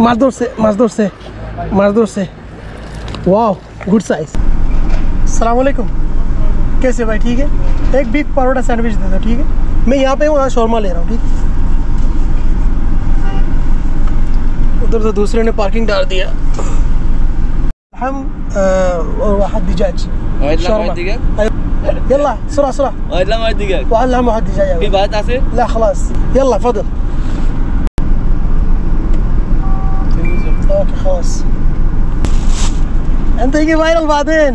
माछ धरसे wow good size. अस्सलाम वालेकुम, कैसे भाई? ठीक है, एक बीफ परोठा सैंडविच दे दो। ठीक है, मैं यहाँ पे हूँ, यहाँ शौरमा ले रहा हूँ। ठीक, उधर तो दूसरे ने पार्किंग डाल दिया। हम और वाहद दिजाज शौरमा। يلا سرعة سرعة. واحد لحمة واحد دجاج. واحد لحمة واحد دجاج. في بهات عسل؟ لا خلاص يلا فضل. اوكي خلاص. انت يجي فايرل بعدين.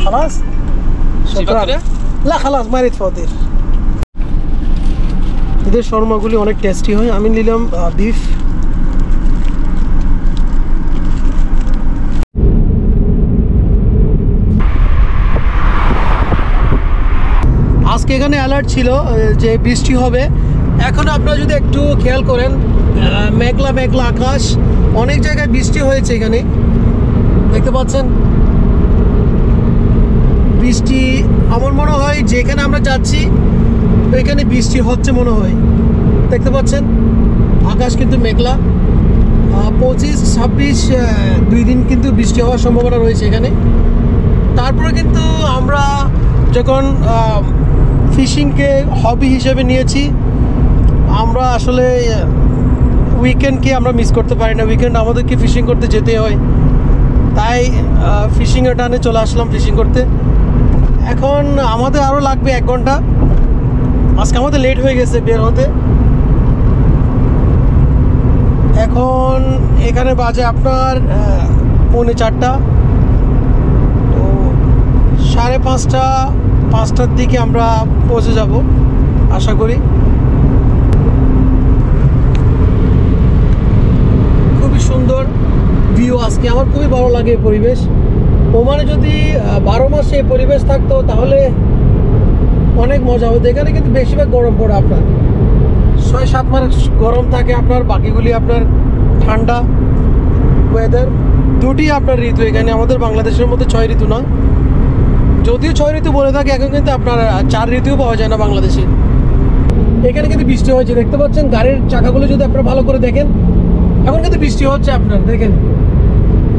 خلاص شكرا. لا خلاص ما اريد فواتير. এদের শর্মাগুলি অনেক টেস্টি হয়। আমি নিলাম বিফ। আজকে এখানে অ্যালার্ট ছিল যে বৃষ্টি হবে। এখন আপনারা যদি একটু খেয়াল করেন, মেঘলা মেঘলা আকাশ, অনেক জায়গায় বৃষ্টি হয়েছে। এখানে দেখতে পাচ্ছেন বৃষ্টি। আমার মনে হয় যেখানে আমরা যাচ্ছি ওইখানে বৃষ্টি হচ্ছে মনে হয়। দেখতে পাচ্ছেন আকাশ কিন্তু মেঘলা। 25-26 2 দিন কিন্তু বৃষ্টি হওয়ার সম্ভাবনা রয়েছে এখানে। তারপরে কিন্তু আমরা যখন ফিশিংকে হবি হিসেবে নিয়েছি, আমরা আসলে উইকেন্ডকে আমরা মিস করতে পারি না। উইকেন্ড আমাদেরকে ফিশিং করতে যেতে হয়, তাই ফিশিংয়ের টানে চলে আসলাম ফিশিং করতে। এখন আমাদের আরও লাগবে 1 ঘন্টা। আজকে আমাদের লেট হয়ে গেছে বের হতে। এখন এখানে বাজে আপনার 4:45। তো 5:30-5টার দিকে আমরা পৌঁছে যাব আশা করি। খুবই সুন্দর ভিউ আজকে, আমার খুবই ভালো লাগে এই পরিবেশ। ওমানে যদি 12 মাসে এই পরিবেশ থাকতো তাহলে অনেক মজা হতো। এখানে কিন্তু বেশিরভাগ গরম পড়ে, আপনার 6-7 মাস গরম থাকে, আপনার বাকিগুলি আপনার ঠান্ডা ওয়েদার। দুটি আপনার ঋতু এখানে, আমাদের বাংলাদেশের মধ্যে 6 ঋতু না, যদিও 6 ঋতু বলে থাকে, এখন কিন্তু আপনার 4 ঋতুও পাওয়া যায় না বাংলাদেশে। এখানে কিন্তু বৃষ্টি হয়েছে, দেখতে পাচ্ছেন গাড়ির চাকাগুলো যদি আপনারা ভালো করে দেখেন, এখন কিন্তু বৃষ্টি হচ্ছে। আপনার দেখেন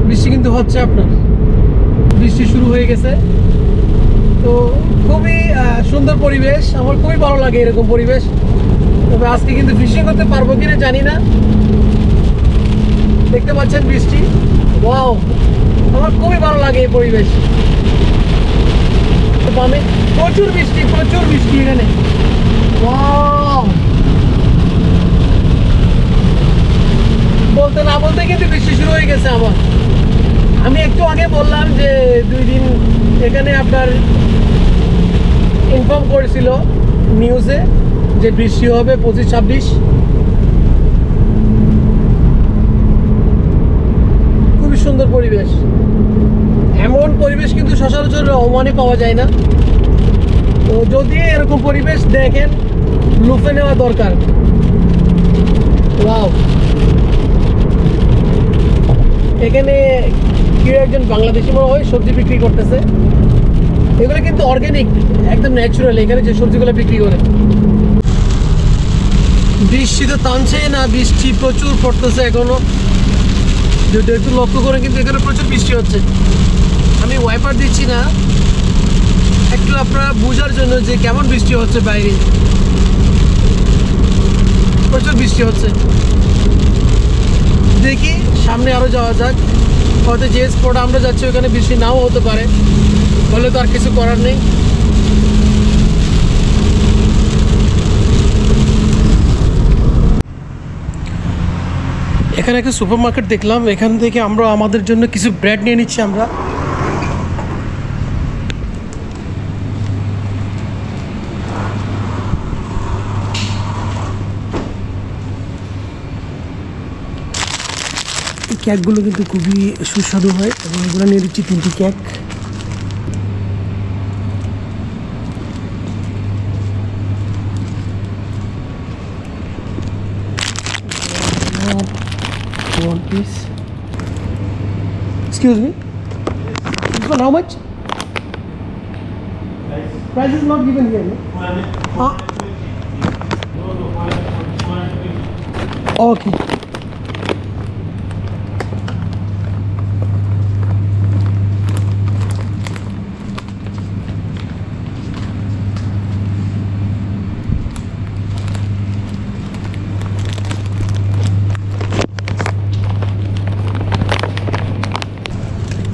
বৃষ্টি কিন্তু হচ্ছে, আপনার বৃষ্টি শুরু হয়ে গেছে। তো খুবই সুন্দর পরিবেশ, আমার খুবই ভালো লাগে এরকম পরিবেশ। তবে আজকে কিন্তু ফিশিং করতে পারবো কিনা জানি না। দেখতে পাচ্ছেন বৃষ্টি, ওয়াও, আমার খুবই ভালো লাগে এই পরিবেশ। প্রচুর বৃষ্টি এখানে, ওয়াও। বলতে না বলতে কিন্তু বৃষ্টি শুরু হয়ে গেছে আমার। আমি একটু আগে বললাম যে 2 দিন এখানে আপনার ইনফর্ম করেছিল নিউজে যে বৃষ্টি হবে 25-26। খুবই সুন্দর পরিবেশ। এমন পরিবেশ কিন্তু সচরাচর ওমানে পাওয়া যায় না। তো যদি এরকম পরিবেশ দেখেন, লুফে নেওয়া দরকার। ওয়াও, এখানে কেউ একজন বাংলাদেশি মনে হয় সবজি বিক্রি করতেছে। এগুলো কিন্তু অর্গানিক, একদম ন্যাচারাল এখানে যে সবজিগুলো বিক্রি করে। বৃষ্টি তো টানছে না, বৃষ্টি প্রচুর পড়তেছে এখনো। যদি একটু লক্ষ্য করে কিন্তু এখানে প্রচুর বৃষ্টি হচ্ছে। আমি ওয়াইপার দিচ্ছি না, একটু আপনারা বোঝার জন্য যে কেমন বৃষ্টি হচ্ছে বাইরে। প্রচুর বৃষ্টি হচ্ছে। দেখি সামনে আরও যাওয়া যাক। হয়তো যে স্পটে আমরা যাচ্ছি ওখানে বৃষ্টি নাও হতে পারে, বলে তো আর কিছু করার নেই। এখানে একটা সুপার মার্কেট দেখলাম, এখান থেকে আমরা আমাদের জন্য কিছু ব্রেড নিয়ে নিচ্ছি আমরা। এই কেকগুলো কিন্তু খুবই সুস্বাদু হয় এবং এগুলো নিয়ে দিচ্ছি 3টি cake. One piece. Excuse me. This one how much? Price is not given here. No? ওকে,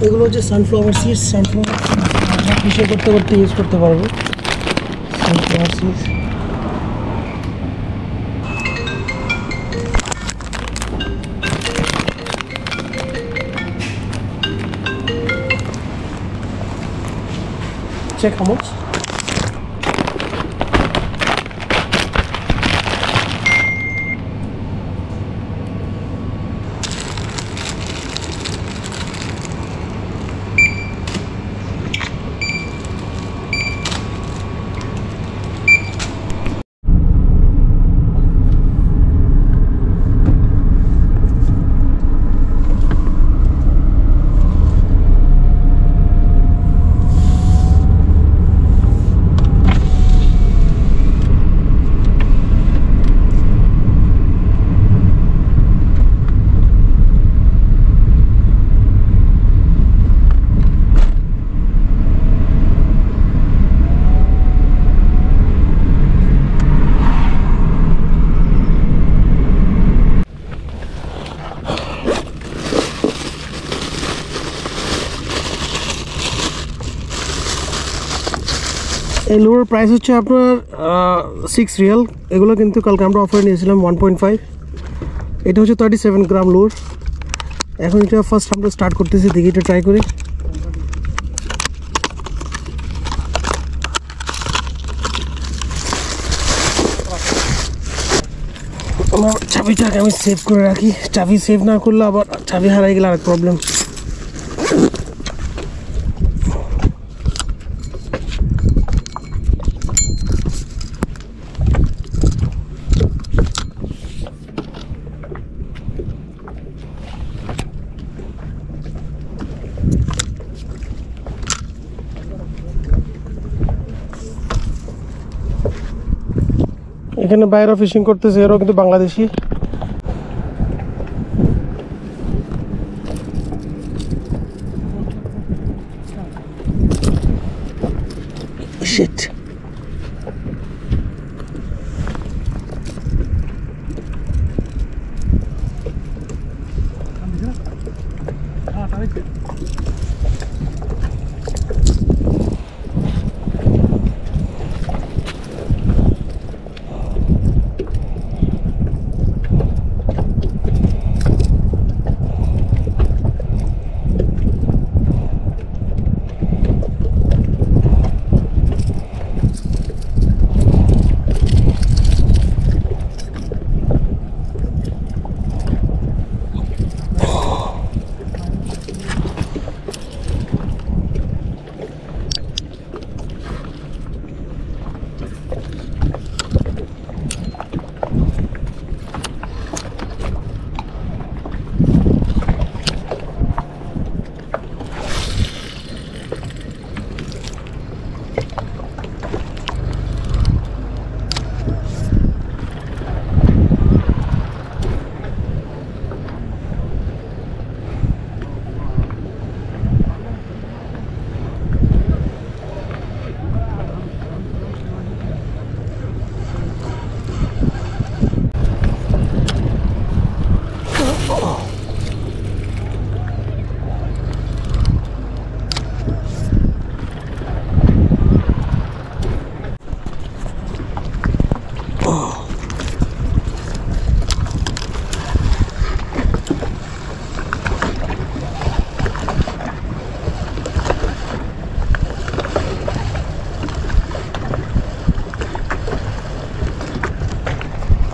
এগুলো হচ্ছে সানফ্লাওয়ার সিডস। সানফ্লাওয়ার কৃষি করতে করতে ইউজ করতে পারবো sunflower seeds. Check how much. এই লোর প্রাইস হচ্ছে আপনার 6 রিয়াল। এগুলো কিন্তু কালকে আমরা অফারে নিয়েছিলাম 1.5। এটা হচ্ছে 37 গ্রাম লোর। এখন এটা ফার্স্ট আমরা স্টার্ট করতেছি, দেখি এটা ট্রাই করি। আমার চাবিটাকে আমি সেভ করে রাখি, চাবি সেভ না করলে আবার চাবি হারাই গেলে আরেক প্রবলেম। এখানে বাইরে ফিশিং করতেছে, এরাও কিন্তু বাংলাদেশি। শিট,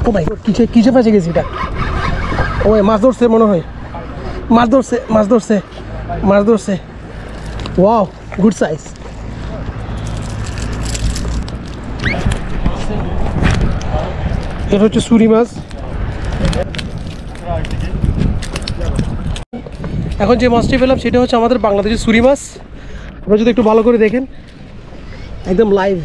ও ভাই কিসে ফেঁসে গেছি এটা। ও মাছ ধরছে মনে হয়, মাছ ধরছে। Wow, good size. এটা হচ্ছে সুরি মাছ। এখন যে মাছটি পেলাম সেটা হচ্ছে আমাদের বাংলাদেশের সুরি মাছ। আপনারা যদি একটু ভালো করে দেখেন, একদম লাইভ।